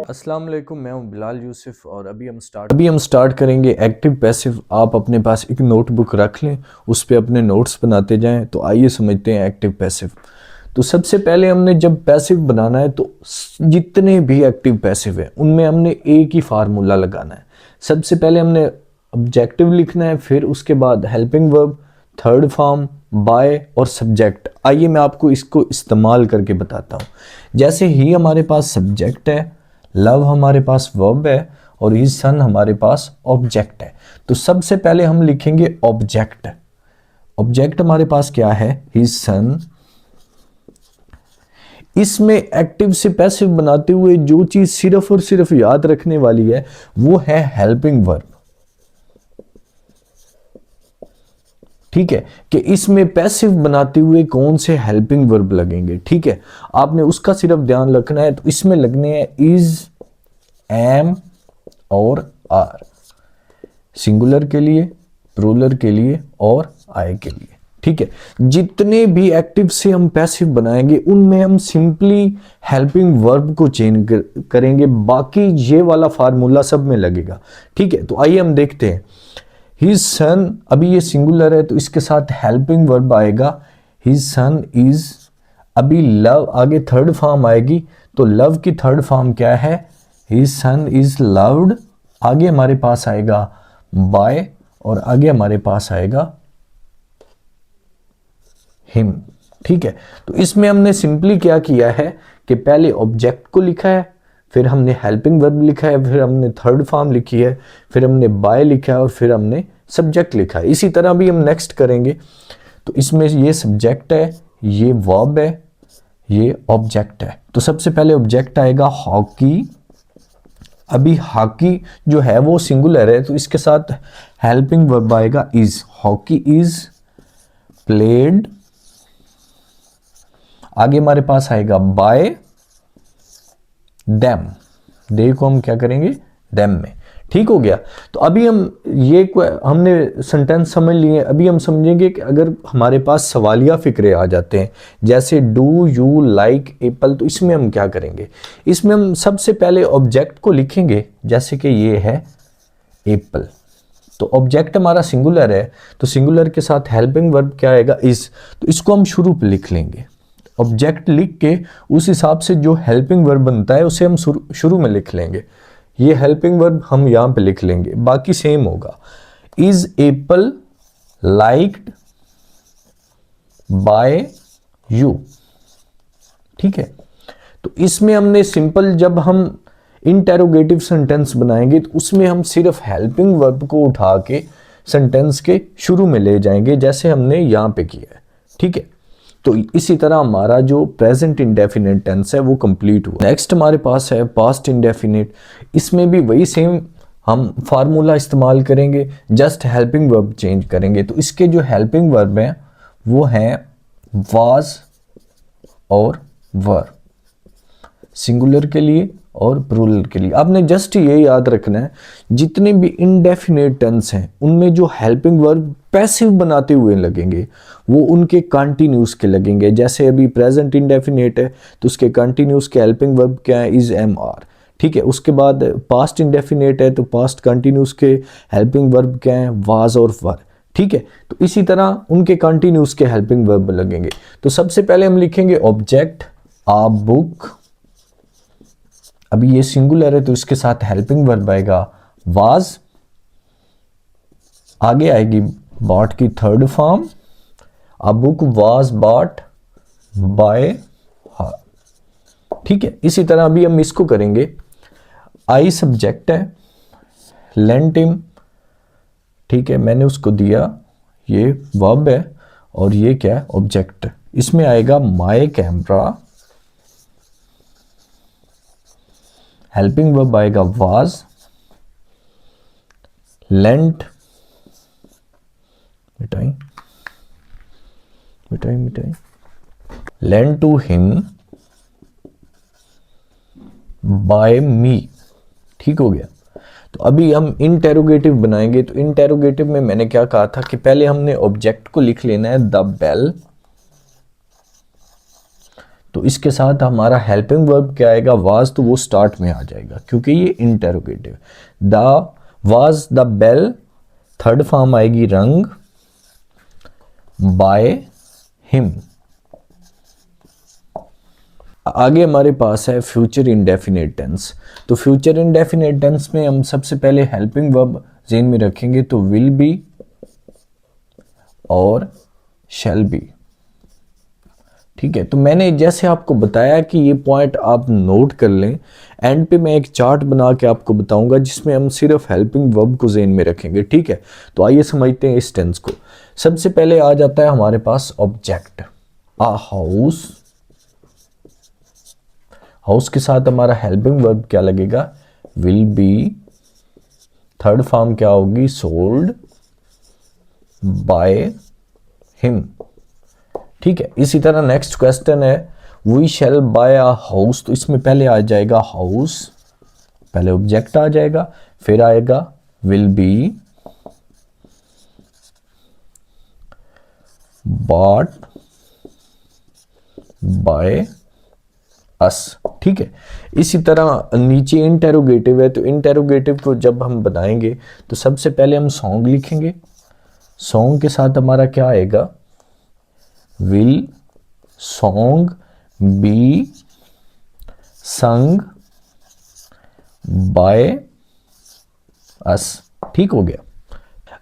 अस्सलाम वालेकुम, मैं हूं बिलाल यूसुफ और अभी हम स्टार्ट करेंगे एक्टिव पैसिव। आप अपने पास एक नोटबुक रख लें, उस पर अपने नोट्स बनाते जाएं। तो आइए समझते हैं एक्टिव पैसिव। तो सबसे पहले हमने जब पैसिव बनाना है तो जितने भी एक्टिव पैसिव है उनमें हमने एक ही फार्मूला लगाना है। सबसे पहले हमने ऑब्जेक्टिव लिखना है, फिर उसके बाद helping verb, third form, by और सब्जेक्ट। आइए मैं आपको इसको इस्तेमाल करके बताता हूँ। जैसे ही हमारे पास सब्जेक्ट है, लव हमारे पास वर्ब है और हिज सन हमारे पास ऑब्जेक्ट है। तो सबसे पहले हम लिखेंगे ऑब्जेक्ट। ऑब्जेक्ट हमारे पास क्या है? His son. इसमें एक्टिव से पैसिव बनाते हुए जो चीज सिर्फ और सिर्फ याद रखने वाली है वो है हेल्पिंग वर्ब। ठीक है कि इसमें पैसिव बनाते हुए कौन से हेल्पिंग वर्ब लगेंगे। ठीक है, आपने उसका सिर्फ ध्यान रखना है। तो इसमें लगने हैं इज, एम और आर, सिंगुलर के लिए, प्लूरल के लिए और आई के लिए। ठीक है, जितने भी एक्टिव से हम पैसिव बनाएंगे उनमें हम सिंपली हेल्पिंग वर्ब को चेंज करेंगे, बाकी ये वाला फार्मूला सब में लगेगा। ठीक है, तो आइए हम देखते हैं। हिज सन, अभी ये सिंगुलर है तो इसके साथ हेल्पिंग वर्ब आएगा हिज सन इज। अभी लव आगे थर्ड फॉर्म आएगी, तो लव की थर्ड फॉर्म क्या है? His son is loved. आगे हमारे पास आएगा बाय और आगे हमारे पास आएगा हिम। ठीक है, तो इसमें हमने सिंपली क्या किया है कि पहले ऑब्जेक्ट को लिखा है, फिर हमने हेल्पिंग वर्ब लिखा है, फिर हमने थर्ड फॉर्म लिखी है, फिर हमने बाय लिखा है और फिर हमने सब्जेक्ट लिखा है। इसी तरह भी हम नेक्स्ट करेंगे। तो इसमें ये सब्जेक्ट है, ये वर्ब है, ये ऑब्जेक्ट है। तो सबसे पहले ऑब्जेक्ट आएगा हॉकी। अभी हॉकी जो है वो सिंगुलर है तो इसके साथ हेल्पिंग वर्ब आएगा इज। Hockey is played. आगे हमारे पास आएगा बाय देम। दे को हम क्या करेंगे? देम में। ठीक हो गया। तो अभी हम हमने सेंटेंस समझ लिए। अभी हम समझेंगे कि अगर हमारे पास सवालिया फिक्रे आ जाते हैं जैसे डू यू लाइक एप्पल, तो इसमें हम क्या करेंगे? इसमें हम सबसे पहले ऑब्जेक्ट को लिखेंगे, जैसे कि ये है एप्पल। तो ऑब्जेक्ट हमारा सिंगुलर है तो सिंगुलर के साथ हेल्पिंग वर्ब क्या आएगा? इज। तो इसको हम शुरू पे लिख लेंगे। ऑब्जेक्ट लिख के उस हिसाब से जो हेल्पिंग वर्ब बनता है उसे हम शुरू में लिख लेंगे। ये हेल्पिंग वर्ब हम यहां पे लिख लेंगे, बाकी सेम होगा। Is Apple liked by you. ठीक है, तो इसमें हमने सिंपल, जब हम इंटेरोगेटिव सेंटेंस बनाएंगे तो उसमें हम सिर्फ हेल्पिंग वर्ब को उठा के सेंटेंस के शुरू में ले जाएंगे, जैसे हमने यहां पे किया है। ठीक है, तो इसी तरह हमारा जो प्रेजेंट इंडेफिनिट टेंस है वो कंप्लीट हुआ। नेक्स्ट हमारे पास है पास्ट इंडेफिनिट। इसमें भी वही सेम हम फार्मूला इस्तेमाल करेंगे, जस्ट हेल्पिंग वर्ब चेंज करेंगे। तो इसके जो हेल्पिंग वर्ब हैं वो हैं वाज और वर, सिंगुलर के लिए और प्लूरल के लिए। आपने जस्ट ये याद रखना है, जितने भी इंडेफिनिट टेंस हैं उनमें जो हेल्पिंग वर्ब पैसिव बनाते हुए लगेंगे वो उनके कंटिन्यूस के लगेंगे। जैसे अभी प्रेजेंट इंडेफिनिट है तो उसके कंटिन्यूस के हेल्पिंग वर्ब क्या है? Is, am, are. ठीक है, उसके बाद पास्ट इंडेफिनिट है तो पास्ट कंटिन्यूस के हेल्पिंग वर्ब क्या है? वाज और वर। ठीक है, तो इसी तरह उनके कंटिन्यूस के हेल्पिंग वर्ब लगेंगे। तो सबसे पहले हम लिखेंगे ऑब्जेक्ट आ बुक। अभी ये सिंगुलर है तो इसके साथ हेल्पिंग वर्ब आएगा वाज। आगे आएगी बॉट की third form, a book was bought by हर। ठीक है, इसी तरह अभी हम इसको करेंगे। आई सब्जेक्ट है, लेंट हिम। ठीक है, मैंने उसको दिया, ये वर्ब है और ये क्या है? ऑब्जेक्ट। इसमें आएगा माय कैमरा, हेल्पिंग वर्ब आएगा वाज, लेंट, मिटाई lent to him by me. ठीक हो गया। तो अभी हम इंटेरोगेटिव बनाएंगे। तो इंटेरोगेटिव में मैंने क्या कहा था कि पहले हमने ऑब्जेक्ट को लिख लेना है द बेल। तो इसके साथ हमारा हेल्पिंग वर्ब क्या आएगा, वाज, तो वो स्टार्ट में आ जाएगा क्योंकि ये interrogative. The was the bell, third form आएगी रंग, बाय हिम। आगे हमारे पास है फ्यूचर इंडेफिनिट टेंस। तो फ्यूचर इंडेफिनिट टेंस में हम सबसे पहले हेल्पिंग वर्ब ज़हन में रखेंगे, तो विल बी और शैल बी। ठीक है, तो मैंने जैसे आपको बताया कि ये पॉइंट आप नोट कर लें। एंड पे मैं एक चार्ट बना के आपको बताऊंगा जिसमें हम सिर्फ हेल्पिंग वर्ब को ज़हन में रखेंगे। ठीक है, तो आइए समझते हैं इस टेंस को। सबसे पहले आ जाता है हमारे पास ऑब्जेक्ट, अ हाउस। हाउस के साथ हमारा हेल्पिंग वर्ब क्या लगेगा, विल बी, थर्ड फॉर्म क्या होगी, सोल्ड बाय हिम। ठीक है, इसी तरह नेक्स्ट क्वेश्चन है we shall buy a house. तो इसमें पहले आ जाएगा हाउस, पहले ऑब्जेक्ट आ जाएगा, फिर आएगा will be bought by us. ठीक है, इसी तरह नीचे इंटेरोगेटिव है, तो इंटेरोगेटिव को जब हम बनाएंगे तो सबसे पहले हम सॉन्ग लिखेंगे। सॉन्ग के साथ हमारा क्या आएगा, will song be sung by us. ठीक हो गया।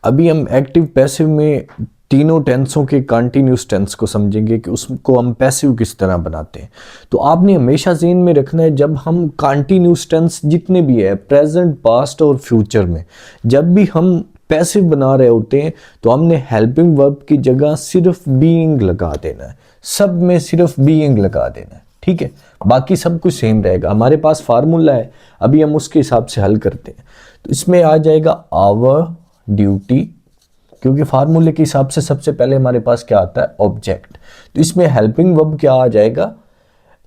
अभी हम एक्टिव पैसिव में तीनों टेंसों के कंटिन्यूस टेंस को समझेंगे कि उसको हम पैसिव किस तरह बनाते हैं। तो आपने हमेशा ज़हन में रखना है, जब हम कंटिन्यूस टेंस जितने भी है प्रेजेंट, पास्ट और फ्यूचर में, जब भी हम पैसिव बना रहे होते हैं तो हमने हेल्पिंग वर्ब की जगह सिर्फ बीइंग लगा देना है, सब में सिर्फ बीइंग लगा देना है। ठीक है, बाकी सब कुछ सेम रहेगा। हमारे पास फार्मूला है, अभी हम उसके हिसाब से हल करते हैं। तो इसमें आ जाएगा आवर ड्यूटी, क्योंकि फार्मूले के हिसाब से सबसे पहले हमारे पास क्या आता है, ऑब्जेक्ट। तो इसमें हेल्पिंग वर्ब क्या आ जाएगा,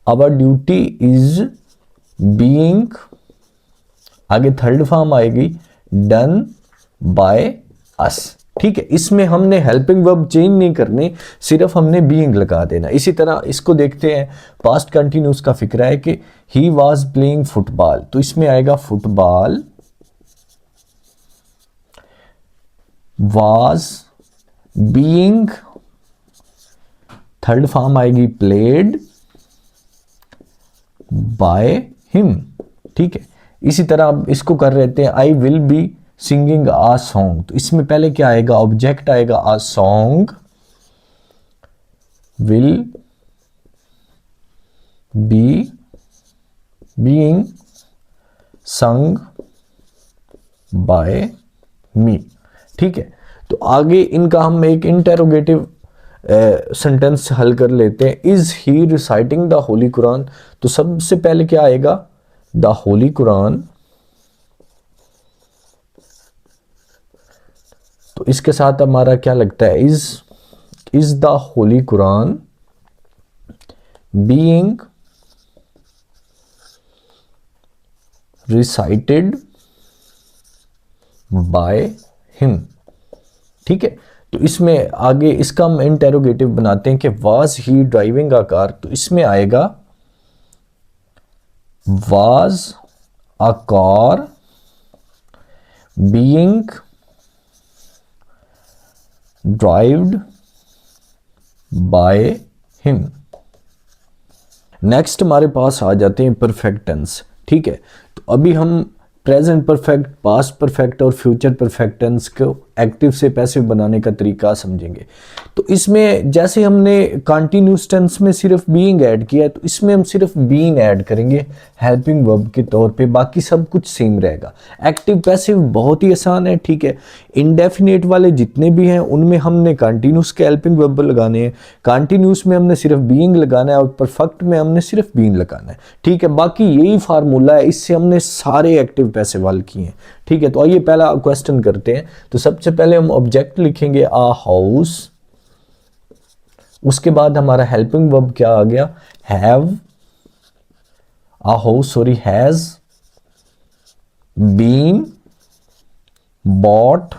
आवर ड्यूटी इज बीइंग, आगे थर्ड फॉर्म आएगी डन बाय अस। ठीक है, इसमें हमने हेल्पिंग वर्ब चेंज नहीं करने, सिर्फ हमने बीइंग लगा देना। इसी तरह इसको देखते हैं, पास्ट कंटिन्यूस का फिक्र है कि ही वाज प्लेइंग फुटबॉल, तो इसमें आएगा football was being, third form आएगी played by him। ठीक है, इसी तरह अब इसको कर रहते हैं, I will be singing a song। तो इसमें पहले क्या आएगा, ऑब्जेक्ट आएगा, a song will be being sung by me। ठीक है, तो आगे इनका हम एक इंटेरोगेटिव सेंटेंस हल कर लेते हैं। Is he reciting the Holi Quran, तो सबसे पहले क्या आएगा, द होली कुरान। तो इसके साथ हमारा क्या लगता है, is the Holi Quran being recited by him. ठीक है, तो इसमें आगे इसका हम इंटेरोगेटिव बनाते हैं कि was he driving a car, तो इसमें आएगा was a car being derived by him. Next हमारे पास आ जाते हैं परफेक्ट टेंस। ठीक है, तो अभी हम प्रेजेंट परफेक्ट, पास्ट परफेक्ट और फ्यूचर परफेक्ट टेंस को एक्टिव से पैसिव बनाने का तरीका समझेंगे। तो इसमें जैसे हमने कंटिन्यूस टेंस में सिर्फ बीइंग ऐड किया है, तो इसमें हम सिर्फ बीइंग ऐड करेंगे हेल्पिंग वर्ब के तौर पे, बाकी सब कुछ सेम रहेगा। एक्टिव पैसिव बहुत ही आसान है। ठीक है, इंडेफिनेट वाले जितने भी हैं उनमें हमने कंटिन्यूस के हेल्पिंग वर्ब लगाने हैं, कंटिन्यूस में हमने सिर्फ बीइंग लगाना है और परफेक्ट में हमने सिर्फ बीइंग लगाना है। ठीक है, बाकी यही फार्मूला है, इससे हमने सारे एक्टिव पैसिव हल किए हैं। ठीक है, तो आइए पहला क्वेश्चन करते हैं। तो सबसे पहले हम ऑब्जेक्ट लिखेंगे अ हाउस, उसके बाद हमारा हेल्पिंग वर्ब क्या आ गया, have, a house sorry has been bought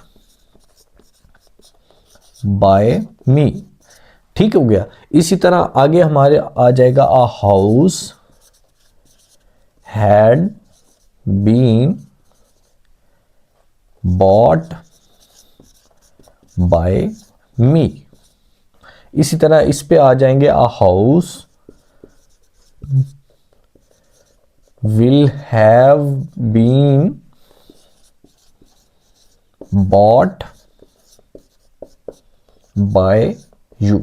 by me. ठीक हो गया। इसी तरह आगे हमारे आ जाएगा a house had been bought by me. इसी तरह इस पे आ जाएंगे a house will have been bought by you.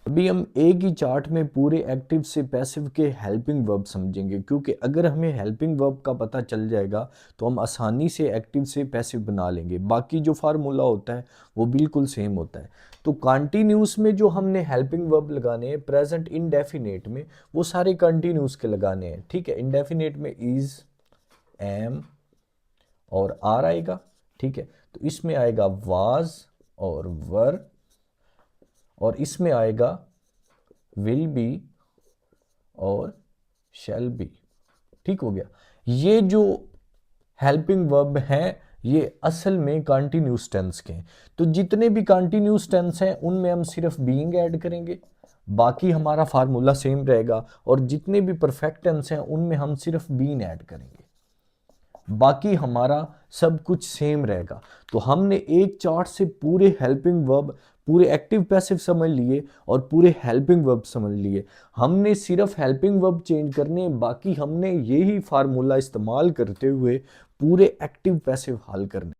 अभी हम एक ही चार्ट में पूरे एक्टिव से पैसिव के हेल्पिंग वर्ब समझेंगे, क्योंकि अगर हमें हेल्पिंग वर्ब का पता चल जाएगा तो हम आसानी से एक्टिव से पैसिव बना लेंगे। बाकी जो फार्मूला होता है वो बिल्कुल सेम होता है। तो कंटिन्यूस में जो हमने हेल्पिंग वर्ब लगाने हैं प्रेजेंट इनडेफिनेट में, वो सारे कंटिन्यूस के लगाने हैं। ठीक है, इनडेफिनेट में इज, एम और आर आएगा। ठीक है, तो इसमें आएगा वाज और वर, और इसमें आएगा विल बी और शैल बी। ठीक हो गया। ये जो हेल्पिंग वर्ब हैं ये असल में कंटिन्यूस टेंस के हैं। तो जितने भी कंटिन्यूस टेंस हैं उनमें हम सिर्फ बीइंग ऐड करेंगे, बाकी हमारा फार्मूला सेम रहेगा। और जितने भी परफेक्ट टेंस हैं उनमें हम सिर्फ बीन ऐड करेंगे, बाकी हमारा सब कुछ सेम रहेगा। तो हमने एक चार्ट से पूरे हेल्पिंग वर्ब, पूरे एक्टिव पैसिव समझ लिए और पूरे हेल्पिंग वर्ब समझ लिए। हमने सिर्फ हेल्पिंग वर्ब चेंज करने, बाकी हमने यही फार्मूला इस्तेमाल करते हुए पूरे एक्टिव पैसिव हल करने।